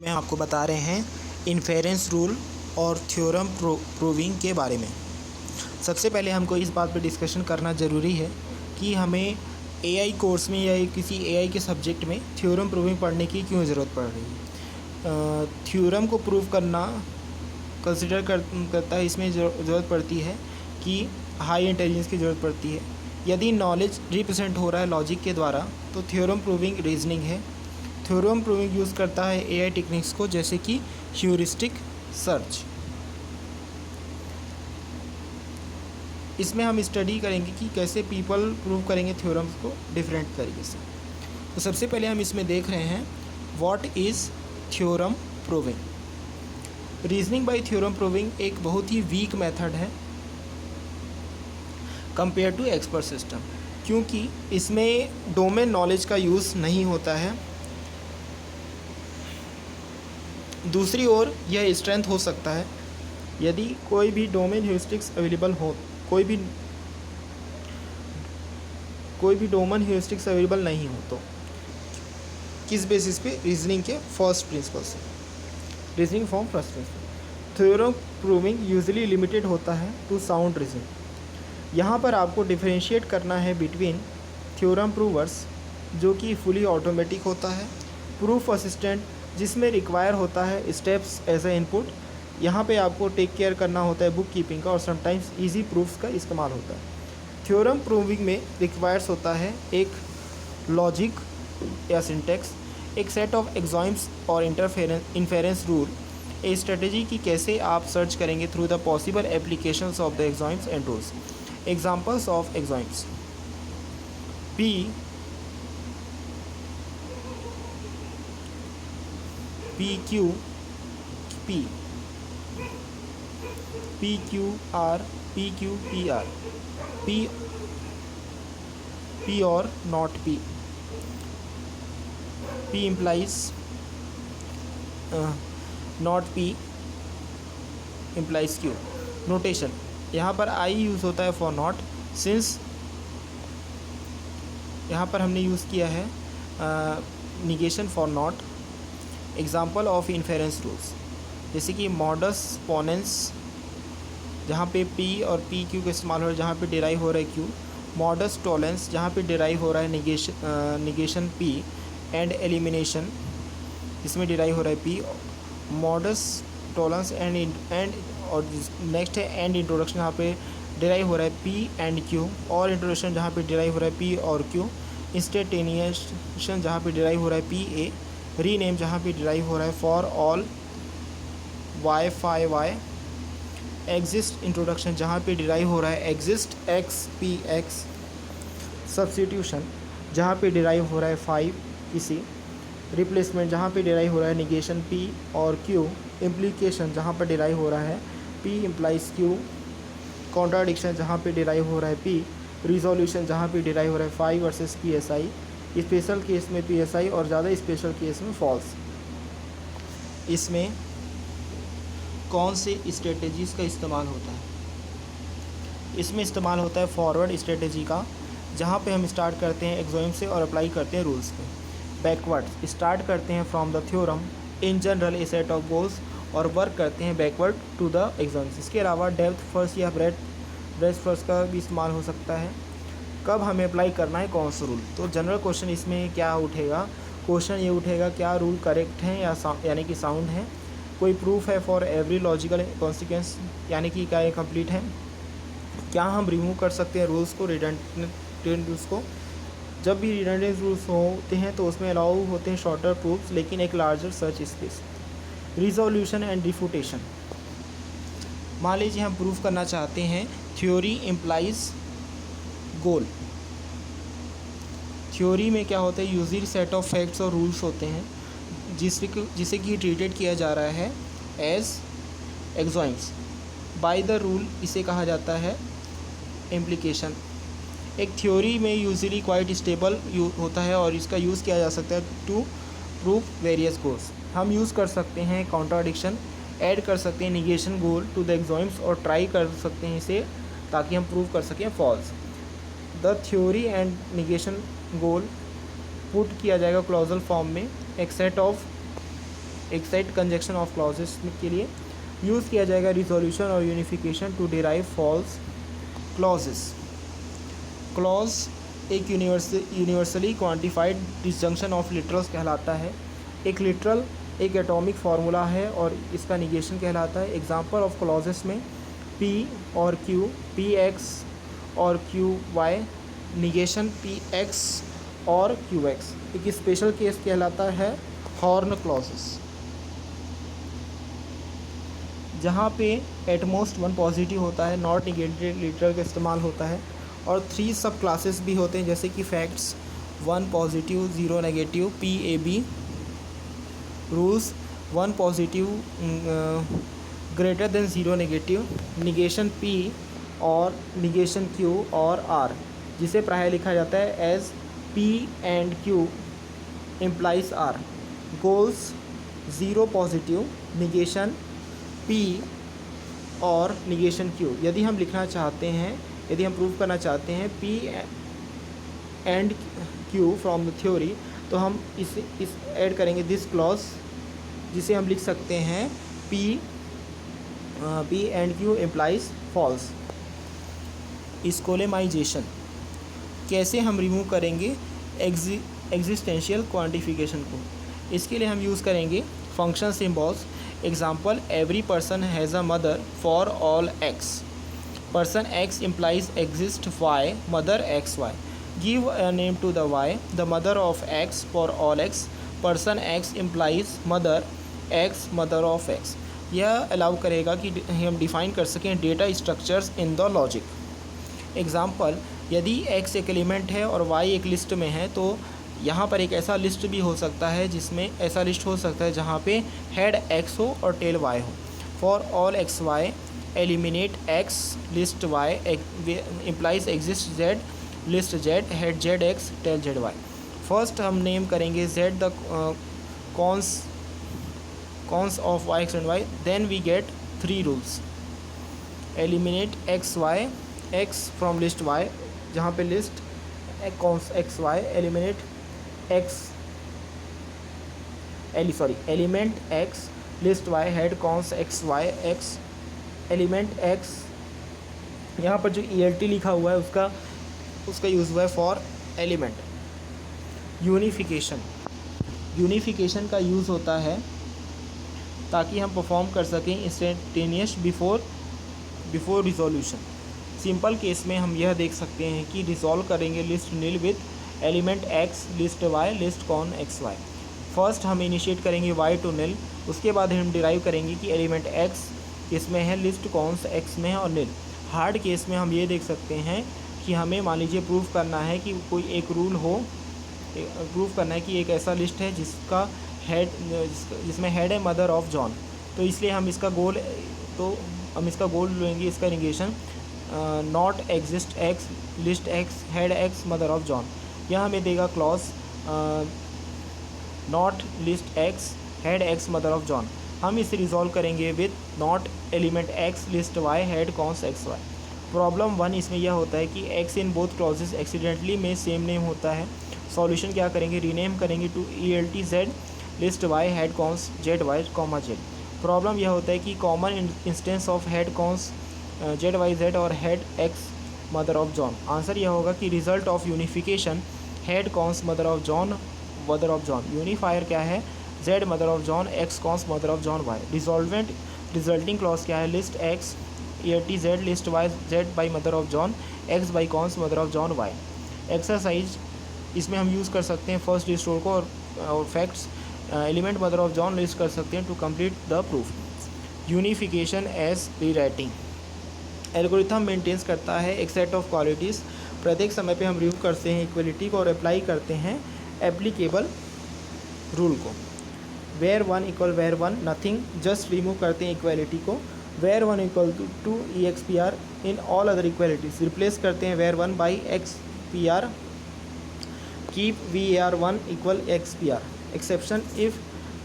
में हम आपको बता रहे हैं इन्फेरेंस रूल और थ्योरम प्रूविंग के बारे में। सबसे पहले हमको इस बात पर डिस्कशन करना ज़रूरी है कि हमें एआई कोर्स में या किसी एआई के सब्जेक्ट में थ्योरम प्रूविंग पढ़ने की क्यों ज़रूरत पड़ रही है। थ्योरम को प्रूव करना कंसिडर करता है, इसमें ज़रूरत पड़ती है कि हाई इंटेलिजेंस की ज़रूरत पड़ती है। यदि नॉलेज रिप्रेजेंट हो रहा है लॉजिक के द्वारा तो थ्योरम प्रूविंग रीजनिंग है। थ्योरम प्रूविंग यूज़ करता है एआई टेक्निक्स को, जैसे कि ह्यूरिस्टिक सर्च। इसमें हम स्टडी करेंगे कि कैसे पीपल प्रूव करेंगे थ्योरम्स को डिफरेंट तरीके से। तो सबसे पहले हम इसमें देख रहे हैं what is theorem proving. Reasoning bye theorem proving एक बहुत ही वीक मेथड है कंपेयर टू एक्सपर्ट सिस्टम, क्योंकि इसमें डोमेन नॉलेज का यूज़ नहीं होता है। दूसरी ओर यह स्ट्रेंथ हो सकता है यदि कोई भी डोमेन ह्यूरिस्टिक्स अवेलेबल हो, कोई भी डोमेन ह्यूरिस्टिक्स अवेलेबल नहीं हो तो किस बेसिस पे? रीजनिंग के फर्स्ट प्रिंसिपल से, reasoning from first principle. Theorem proving usually limited होता है टू साउंड रीजनिंग। यहाँ पर आपको डिफरेंशिएट करना है बिटवीन थ्योरम प्रूवर्स जो कि फुली ऑटोमेटिक होता है, प्रूफ असिस्टेंट जिसमें रिक्वायर होता है स्टेप्स एज ए इनपुट। यहाँ पे आपको टेक केयर करना होता है बुक कीपिंग का, और समटाइम्स इजी प्रूफ्स का इस्तेमाल होता है। थ्योरम प्रूविंग में रिक्वायर्स होता है एक लॉजिक या सिंटेक्स, एक सेट ऑफ एक्सॉइम्स और इन्फेरेंस रूल, ए स्ट्रेटेजी की कैसे आप सर्च करेंगे through the possible applications of the axioms and rules. Examples of axioms: P Q P P Q R P Q P R P or not P implies not P implies Q। Notation: यहाँ पर I use होता है for not, since यहाँ पर हमने use किया है negation for not. Example of inference rules जैसे कि मॉडस पोनेंस, जहाँ पे P और PQ का इस्तेमाल हो रहा है, जहाँ पे डिराइव हो रहा है Q। मॉडस टॉलेंस, जहाँ पे डिराइव हो रहा है निगेशन P एंड एलिमिनेशन, इसमें डिराइव हो रहा है P। मॉडस टॉलेंस एंड और नेक्स्ट है एंड इंट्रोडक्शन, जहाँ पे डिराइव हो रहा है P एंड Q, और इंट्रोडक्शन जहाँ पे डिराइव हो रहा है P और Q। इंस्टेंटेनिएशन, जहाँ पे डिराइव हो रहा है PA। रीनेम, जहाँ पे डिराइव हो रहा है for all Y phi Y। Exist introduction, जहाँ पे डिराइव हो रहा है एग्जिस्ट XPX। सब्स्टिट्यूशन, जहाँ पे डिराइव हो रहा है 5 किसी। रिप्लेसमेंट, जहाँ पे डिराइव हो रहा है निगेशन P और Q। इम्प्लीकेशन, जहाँ पर डिराइव हो रहा है P इम्प्लाइज Q। कॉन्ट्राडिक्शन, जहाँ पे डिराइव हो रहा है P। रिजोल्यूशन, जहाँ पे डिराइव हो रहा है 5 वर्सेस PSI। स्पेशल केस में PSI और ज़्यादा स्पेशल केस में फॉल्स। इसमें कौन से स्ट्रेटेजीज़ का इस्तेमाल होता है? इसमें इस्तेमाल होता है फॉरवर्ड स्ट्रेटेजी का, जहाँ पे हम स्टार्ट करते हैं एक्सॉइम से और अप्लाई करते हैं रूल्स पे। बैकवर्ड, स्टार्ट करते हैं from the theorem in general A set of goals और वर्क करते हैं बैकवर्ड टू द एग्जाम्स। इसके अलावा डेप्थ फर्स्ट या ब्रेथ फर्स्ट का भी इस्तेमाल हो सकता है। कब हमें अप्लाई करना है कौन सा रूल? तो जनरल क्वेश्चन इसमें क्या उठेगा? क्वेश्चन ये उठेगा क्या रूल करेक्ट है यानी कि साउंड है। कोई प्रूफ है फॉर एवरी लॉजिकल कॉन्सिक्वेंस, यानी कि क्या ये कंप्लीट है। क्या हम रिमूव कर सकते हैं रूल्स को, रिडंडेंट रूल्स को। जब भी रिडंडेंट रूल्स होते हैं तो उसमें अलाउ होते हैं शॉर्टर प्रूफ्स लेकिन एक larger search space. Resolution and refutation, मान लीजिए हम प्रूफ करना चाहते हैं थ्योरी इम्प्लाइज गोल। थ्योरी में क्या होता है, यूजुअली सेट ऑफ फैक्ट्स और रूल्स होते हैं जिसे कि ट्रीटेड किया जा रहा है एज एक्सॉइम्स। बाय द रूल इसे कहा जाता है इम्प्लीकेशन। एक थ्योरी में यूजुअली क्वाइट स्टेबल होता है और इसका यूज़ किया जा सकता है टू प्रूफ वेरियस गोल्स। हम यूज़ कर सकते हैं कॉन्ट्राडिक्शन, ऐड कर सकते हैं निगेशन गोल टू द एक्सॉइम्स, और ट्राई कर सकते हैं इसे ताकि हम प्रूव कर सकें false. The theory and negation goal put किया जाएगा क्लॉजल फॉर्म में, एक सेट ऑफ एक सेट कंजक्शन ऑफ क्लॉजेस के लिए यूज़ किया जाएगा रिजोल्यूशन और unification to derive false clauses. Clause एक universally quantified disjunction of literals कहलाता है। एक लिटरल एक एटॉमिक फार्मूला है और इसका निगेशन कहलाता है। एग्जांपल ऑफ क्लॉजेस में P और Q, Px और Qy, निगेशन Px और Qx। एक स्पेशल केस कहलाता है हॉर्न क्लॉजेस, जहाँ पे एटमोस्ट 1 पॉजिटिव होता है, नॉट निगेटेड लिटरल का इस्तेमाल होता है। और 3 सब क्लासेस भी होते हैं, जैसे कि facts 1 positive 0 negative PAB, rules 1 positive greater than 0 negative, negation P और निगेशन Q और R, जिसे प्राय लिखा जाता है as P and Q implies R। Goals 0 positive, negation P और निगेशन Q। यदि हम लिखना चाहते हैं, यदि हम प्रूव करना चाहते हैं P and Q from the theory, तो हम इस ऐड करेंगे दिस क्लॉज, जिसे हम लिख सकते हैं P and Q implies false. Skolemization कैसे हम रिमूव करेंगे एग्जिस्टेंशियल क्वांटिफिकेशन को? इसके लिए हम यूज़ करेंगे function symbols. Example, every person has a mother for all x, person x implies exist y, mother xy, give a name to the y, the mother of x for all x, person x implies mother x, mother of x। यह allow करेगा कि हम define कर सकें data structures in the logic. Example, यदि x एक element है और y एक लिस्ट में है, तो यहाँ पर एक ऐसा लिस्ट भी हो सकता है जिसमें ऐसा लिस्ट हो सकता है जहाँ पे हेड x हो और टेल y हो। For all x y eliminate x, list y implies exist z, list z, head z x, tail z y। First हम नेम करेंगे z the cons of y, x and y, then we get 3 rules. Eliminate x y x from list y, जहाँ पे list cons x y, eliminate element x, list y, head cons x y x, element x। यहाँ पर जो ELT लिखा हुआ है उसका use हुआ है फॉर एलिमेंट। यूनिफिकेशन का यूज़ होता है ताकि हम परफॉर्म कर सकें instantaneous before resolution. Simple case में हम यह देख सकते हैं कि रिजॉल्व करेंगे list nil with element x, list y, list cons x y। First हम इनिशिएट करेंगे y टू नील, उसके बाद हम डिराइव करेंगे कि एलिमेंट x इसमें है, लिस्ट कॉन्स x में है और नील। हार्ड केस में हम ये देख सकते हैं कि हमें मान लीजिए प्रूफ करना है कि कोई एक रूल हो, प्रूफ करना है कि एक ऐसा लिस्ट है जिसमें हेड है मदर ऑफ जॉन, तो इसलिए हम इसका गोल लेंगे, इसका negation not exist x, list x, head x, mother of John. यह हमें देगा clause not list x, head x, mother of John. हम इसे रिजॉल्व करेंगे with not element x, list y, head cons x y. Problem 1 इसमें यह होता है कि x in both clauses accidentally में सेम नेम होता है। सॉल्यूशन क्या करेंगे, रीनेम करेंगे to ELT Z, list y, head cons Z Y comma Z. Problem यह होता है कि common instance of head cons Z Y Z और head x mother of John. Answer यह होगा कि result of unification head cons mother of John, mother of John. Unifier क्या है, Z mother of John, X cons mother of John Y. Resolvent resulting clause क्या है, list X ELT Z, list Y Z by mother of John, X by cons mother of John y. Exercise इसमें हम use कर सकते हैं first restore को और facts element mother of John list कर सकते हैं to complete the proof. Unification as rewriting algorithm maintains करता है एक सेट ऑफ क्वालिटीज़। प्रत्येक समय पे हम रिव्यू करते हैं इक्वलिटी को और अप्लाई करते हैं एप्लीकेबल रूल को। Var 1 equal var 1 nothing, just remove करते हैं इक्वलिटी को। Var 1 equal to EXPR in all other equalities, replace करते हैं var 1 by XPR। Keep VAR1 equal XPR। Exception, if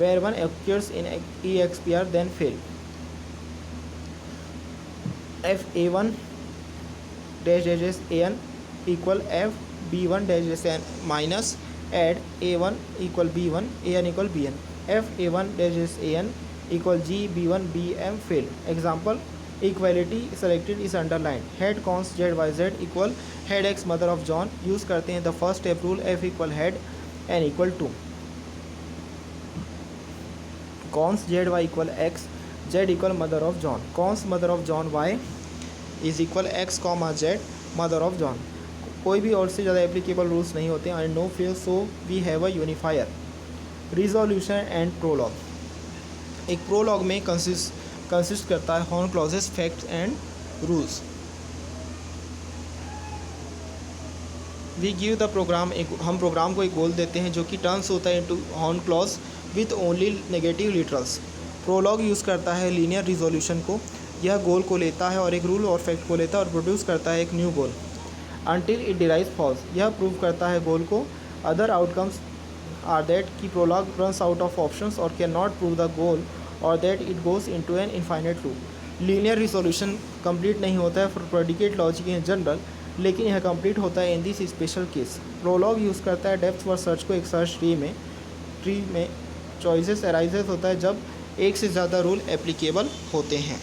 var 1 occurs in EXPR then fail। FA1 dash dash AN equal FB1 dash dash AN minus add A1 equal B1, AN equal BN। F(A1) dash AN equal G B1 BM fail. Example, equality selected is underlined. Head cons ZYZ equal head X mother of John. Use करते हैं the first step rule, F equal head N equal 2. Cons ZY equal X, Z equal mother of John. Cons mother of John Y is equal X comma Z mother of John. कोई भी और से ज़्यादा applicable rules नहीं होते हैं. And no fail, so we have a unifier. Resolution and prolog. एक prolog में कंसिस्ट करता है horn clauses, facts and rules. We give the program, हम प्रोग्राम को एक गोल देते हैं जो कि टर्न्स होता है into horn clause with only negative literals. Prolog use करता है लीनियर रिजोल्यूशन को. यह गोल को लेता है और एक रूल और फैक्ट को लेता है और प्रोड्यूस करता है एक new goal. Until it derives false, यह प्रूव करता है गोल को. अदर आउटकम्स आर दैट कि Prolog runs out of options और can not prove the goal और that it goes into an infinite loop. Linear resolution complete नहीं होता है for predicate logic in general, लेकिन यह कंप्लीट होता है in this special case. Prolog use करता है डेप्थ फॉर सर्च को. एक सर्च ट्री में चॉइसेस अराइजेस होता है जब एक से ज़्यादा रूल एप्लीकेबल होते हैं.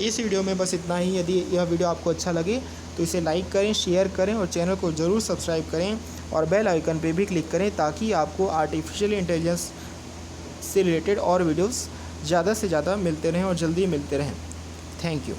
इस वीडियो में बस इतना ही. यदि यह वीडियो आपको अच्छा लगे तो इसे लाइक करें, शेयर करें और चैनल को ज़रूर सब्सक्राइब करें और बेल आइकन पे भी क्लिक करें ताकि आपको आर्टिफिशियल इंटेलिजेंस से रिलेटेड और वीडियोस ज़्यादा से ज़्यादा मिलते रहें और जल्दी मिलते रहें. Thank you.